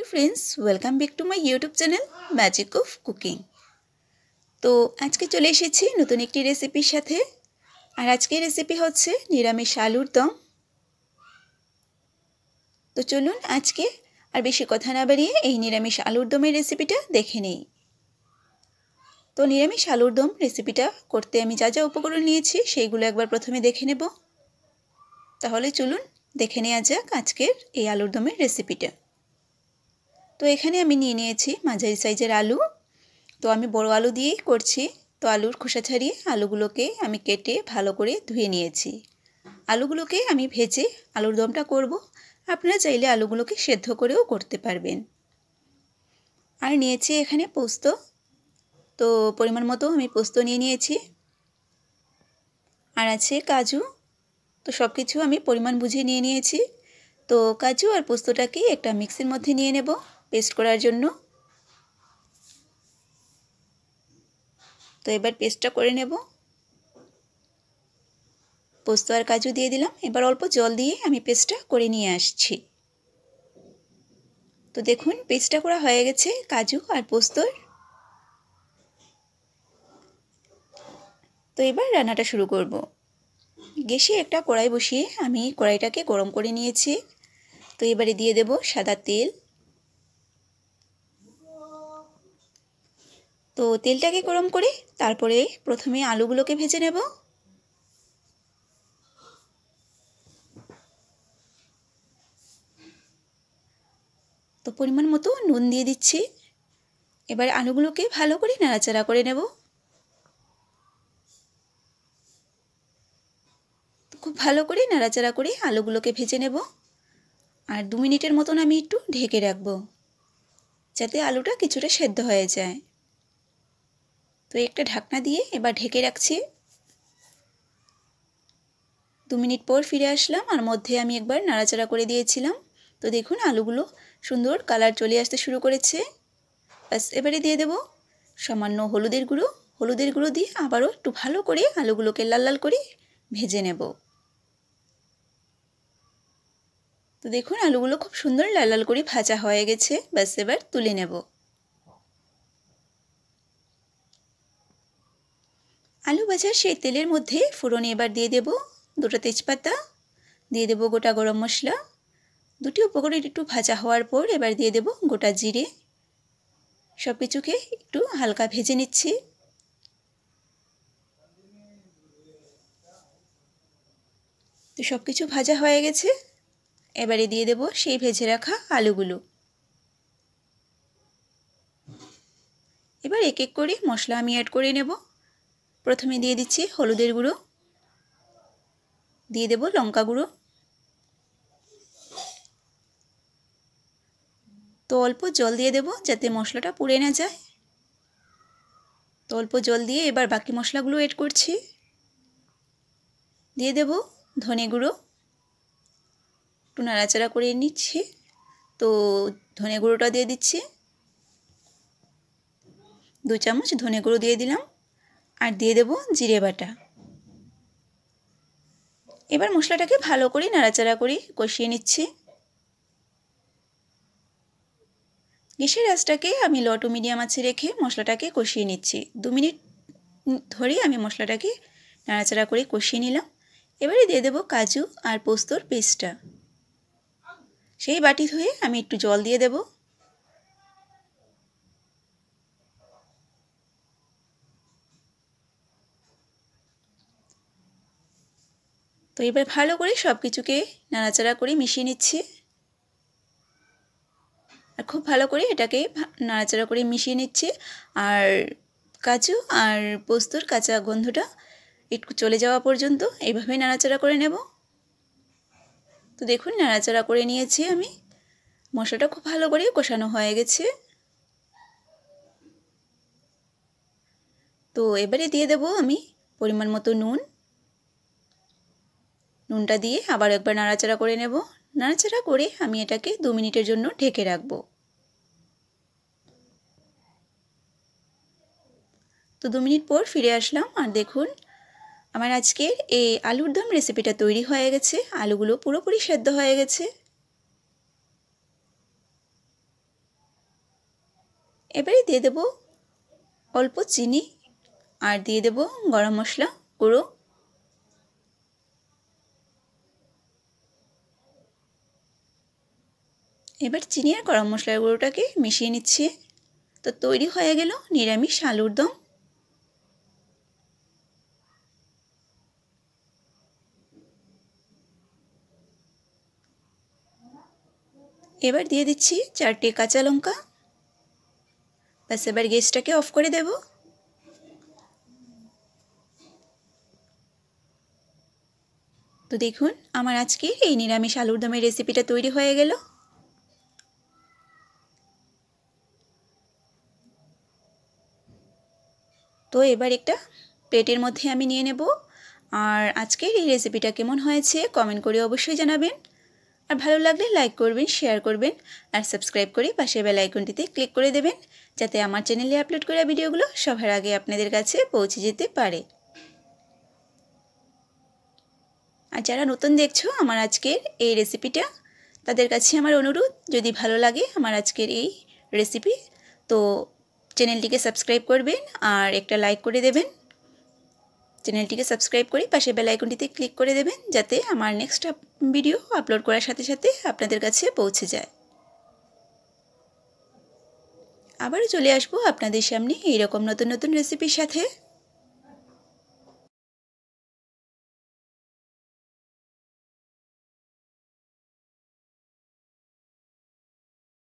Hello friends, welcome back to my YouTube channel magic of cooking. तो आज के चले एसेছি নতুন একটি রেসিপির সাথে। আর আজকের রেসিপি হচ্ছে নিরামিষ আলুর দম। তো চলুন আজকে আর বেশি কথা না বাড়িয়ে এই নিরামিষ আলুর দমের রেসিপিটা দেখে নেই। তো নিরামিষ আলুর দম রেসিপিটা করতে আমি যা যা উপকরণ নিয়েছি সেইগুলো একবার প্রথমে দেখে নেব। তাহলে চলুন দেখে নেওয়া যাক আজকের এই আলুর দমের রেসিপিটা। তো এখানে আমি নিয়ে নিয়েছি মাঝারি সাইজের আলু। তো আমি বড় আলু দিয়েই করছি। তো আলুর খোসা ছাড়িয়ে আলুগুলোকে আমি কেটে ভালো করে ধুয়ে নিয়েছি। আলুগুলোকে আমি ভেজে আলুর দমটা করব। আপনারা চাইলে আলুগুলোকে সেদ্ধ করেও করতে পারবেন। আর নিয়েছি এখানে পোস্ত। তো পরিমাণ মতো আমি পোস্ত নিয়ে নিয়েছি। আর আছে কাজু। তো সব কিছু আমি পরিমাণ বুঝে নিয়ে নিয়েছি। তো কাজু আর পোস্তটাকে একটা মিক্সির মধ্যে নিয়ে নেব পেস্ট করার জন্য। তো এবার পেস্টটা করে নেব। পোস্ত আর কাজু দিয়ে দিলাম। এবার অল্প জল দিয়ে আমি পেস্টটা করে নিয়ে আসছি। তো দেখুন পেস্টটা করা হয়ে গেছে কাজু আর পোস্তর। তো এবার রান্নাটা শুরু করব। গ্যাসে একটা কড়াই বসিয়ে আমি কড়াইটাকে গরম করে নিয়েছি। তো এবারে দিয়ে দেব সাদা তেল। তো তেলটাকে গরম করে তারপরে প্রথমে আলুগুলোকে ভেজে নেব। তো পরিমাণ মতো নুন দিয়ে দিচ্ছি। এবার আলুগুলোকে ভালো করে নাড়াচাড়া করে নেব। খুব ভালো করে নাড়াচাড়া করে আলুগুলোকে ভেজে নেব। আর 2 মিনিটের মতন আমি একটু ঢেকে রাখব যাতে আলুটা কিছুটা সেদ্ধ হয়ে যায়। তো একটা ঢাকনা দিয়ে এবার ঢেকে রাখছি। 2 মিনিট পর ফিরে আসলাম। আর মধ্যে আমি একবার নাড়াচাড়া করে দিয়েছিলাম। তো দেখুন আলুগুলো সুন্দর কালার চলে আসতে শুরু করেছে। ব্যাস এবারে দিয়ে দেব সামান্য হলুদের গুঁড়ো। হলুদের গুঁড়ো দিয়ে আবারও একটু ভালো করে আলুগুলোকে লাল লাল করে ভেজে নেব। তো দেখুন আলুগুলো খুব সুন্দর লাল লাল করে ভাজা হয়ে গেছে। ব্যাস এবার তুলে নেব। আলু ভাজার সেই তেলের মধ্যে ফোড়নে এবার দিয়ে দেব 2টা তেজপাতা, দিয়ে দেব গোটা গরম মশলা। দুটি উপকরণ একটু ভাজা হওয়ার পর এবার দিয়ে দেব গোটা জিরে। সব কিছুকে একটু হালকা ভেজে নিচ্ছি। তো সব কিছু ভাজা হয়ে গেছে। এবারে দিয়ে দেব সেই ভেজে রাখা আলুগুলো। এবার এক এক করে মশলা আমি অ্যাড করে নেব। প্রথমে দিয়ে দিচ্ছি হলুদের গুঁড়ো, দিয়ে দেব লঙ্কা গুঁড়ো। তো অল্প জল দিয়ে দেব যাতে মশলাটা পুড়ে না যায়। তো অল্প জল দিয়ে এবার বাকি মশলাগুলো অ্যাড করছি। দিয়ে দেব ধনে গুঁড়ো, একটু নাড়াচাড়া করে নিচ্ছি। তো ধনে গুঁড়োটা দিয়ে দিচ্ছি। 2 চামচ ধনে গুঁড়ো দিয়ে দিলাম। আর দিয়ে দেব জিরে বাটা। এবার মশলাটাকে ভালো করে নাড়াচাড়া করে কষিয়ে নিচ্ছি। গ্যাসের আঁচটাকে আমি লো টু মিডিয়াম আঁচে রেখে মশলাটাকে কষিয়ে নিচ্ছি। 2 মিনিট ধরে আমি মশলাটাকে নাড়াচাড়া করে কষিয়ে নিলাম। এবারে দিয়ে দেব কাজু আর পোস্তর পেস্টটা। সেই বাটি ধুয়ে আমি একটু জল দিয়ে দেব। তো এবার ভালো করে সব কিছুকে নাড়াচাড়া করে মিশিয়ে নিচ্ছি। আর খুব ভালো করে এটাকে নাড়াচাড়া করে মিশিয়ে নিচ্ছি। আর কাজু আর পোস্তর কাঁচা গন্ধটা একটু চলে যাওয়া পর্যন্ত এইভাবে নাড়াচাড়া করে নেব। তো দেখুন নাড়াচাড়া করে নিয়েছি আমি। মশলাটা খুব ভালো করে কষানো হয়ে গেছে। তো এবারে দিয়ে দেব আমি পরিমাণ মতো নুন। নুনটা দিয়ে আবার একবার নাড়াচাড়া করে নেব। নাড়াচাড়া করে আমি এটাকে 2 মিনিটের জন্য ঢেকে রাখব। তো 2 মিনিট পর ফিরে আসলাম। আর দেখুন আমার আজকের এই আলুর দম রেসিপিটা তৈরি হয়ে গেছে। আলুগুলো পুরোপুরি সেদ্ধ হয়ে গেছে। এবারে দিয়ে দেব অল্প চিনি আর দিয়ে দেব গরম মশলা গুঁড়ো। এবার চিনি আর গরম মশলার গুঁড়োটাকে মিশিয়ে নিচ্ছি। তো তৈরি হয়ে গেল নিরামিষ আলুর দম। এবার দিয়ে দিচ্ছি 4টে কাঁচা লঙ্কা। ব্যাস এবার গ্যাসটাকে অফ করে দেব। তো দেখুন আমার আজকে এই নিরামিষ আলুর দমের রেসিপিটা তৈরি হয়ে গেল। তো এবার একটা প্লেটের মধ্যে আমি নিয়ে নেব। আর আজকের এই রেসিপিটা কেমন হয়েছে কমেন্ট করে অবশ্যই জানাবেন। আর ভালো লাগলে লাইক করবেন, শেয়ার করবেন আর সাবস্ক্রাইব করে পাশের বেল আইকনটিতে ক্লিক করে দেবেন, যাতে আমার চ্যানেলে আপলোড করা ভিডিওগুলো সবার আগে আপনাদের কাছে পৌঁছে যেতে পারে। আর যারা নতুন দেখছো আমার আজকের এই রেসিপিটা, তাদের কাছে আমার অনুরোধ, যদি ভালো লাগে আমার আজকের এই রেসিপি তো চ্যানেলটিকে সাবস্ক্রাইব করবেন আর একটা লাইক করে দেবেন। চ্যানেলটিকে সাবস্ক্রাইব করে পাশে বেল আইকনটিতে ক্লিক করে দেবেন, যাতে আমার নেক্সট ভিডিও আপলোড করার সাথে সাথে আপনাদের কাছে পৌঁছে যায়। আবারও চলে আসবো আপনাদের সামনে এইরকম নতুন নতুন রেসিপির সাথে।